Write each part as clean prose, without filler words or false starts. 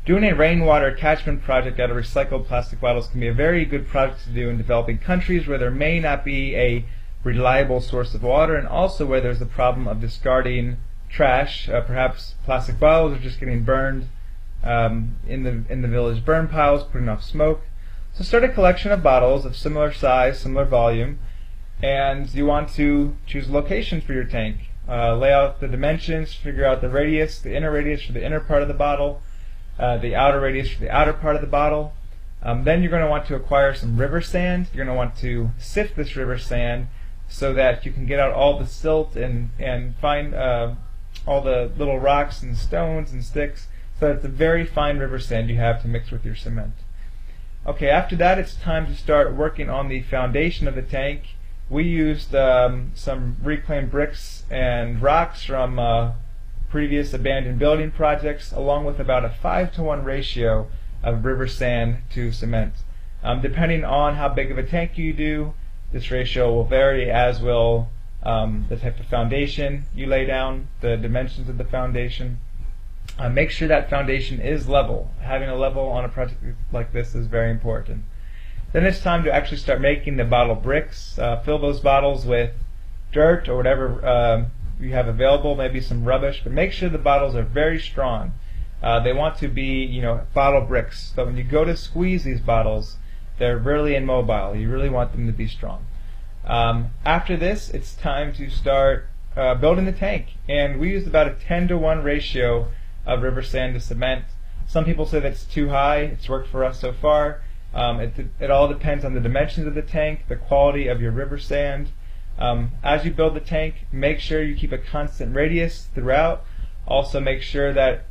Doing a rainwater catchment project out of recycled plastic bottles can be a very good project to do in developing countries where there may not be a reliable source of water, and also where there's the problem of discarding trash. Perhaps plastic bottles are just getting burned in the village burn piles, putting off smoke. So start a collection of bottles of similar size, similar volume, and you want to choose a location for your tank. Lay out the dimensions, figure out the radius, the inner radius for the inner part of the bottle, the outer radius for the outer part of the bottle. Then you're going to want to acquire some river sand. You're going to want to sift this river sand so that you can get out all the silt and find all the little rocks and stones and sticks, so that it's a very fine river sand you have to mix with your cement. Okay, after that it's time to start working on the foundation of the tank. We used some reclaimed bricks and rocks from previous abandoned building projects, along with about a 5-to-1 ratio of river sand to cement. Depending on how big of a tank you do, this ratio will vary, as will the type of foundation you lay down, the dimensions of the foundation. Make sure that foundation is level. Having a level on a project like this is very important. Then it's time to actually start making the bottle bricks. Fill those bottles with dirt or whatever you have available, maybe some rubbish, but make sure the bottles are very strong. They want to be, bottle bricks. So when you go to squeeze these bottles, they're really immobile. You really want them to be strong. After this, it's time to start building the tank. And we used about a 10-to-1 ratio of river sand to cement. Some people say that's too high. It's worked for us so far. It all depends on the dimensions of the tank, the quality of your river sand. As you build the tank, make sure you keep a constant radius throughout. Also make sure that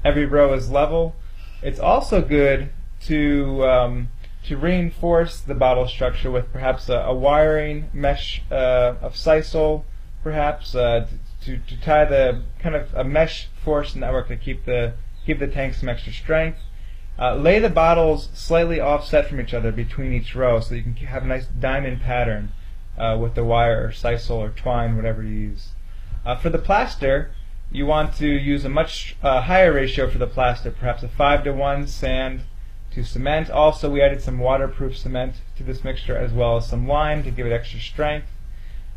every row is level. It's also good to reinforce the bottle structure with perhaps a wiring mesh of sisal, perhaps to tie the kind of a mesh force network to give the tank some extra strength. Lay the bottles slightly offset from each other between each row so you can have a nice diamond pattern with the wire or sisal or twine, whatever you use. For the plaster, you want to use a much higher ratio for the plaster, perhaps a 5-to-1 sand to cement. Also, we added some waterproof cement to this mixture, as well as some lime to give it extra strength.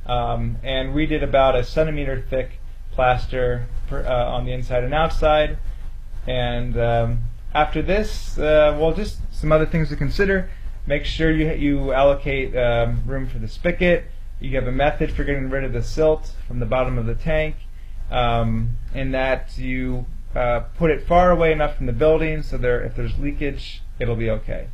And we did about a centimeter thick plaster on the inside and outside. And after this, well, just some other things to consider. Make sure you allocate room for the spigot. You have a method for getting rid of the silt from the bottom of the tank, in that you put it far away enough from the building so if there's leakage, it'll be okay.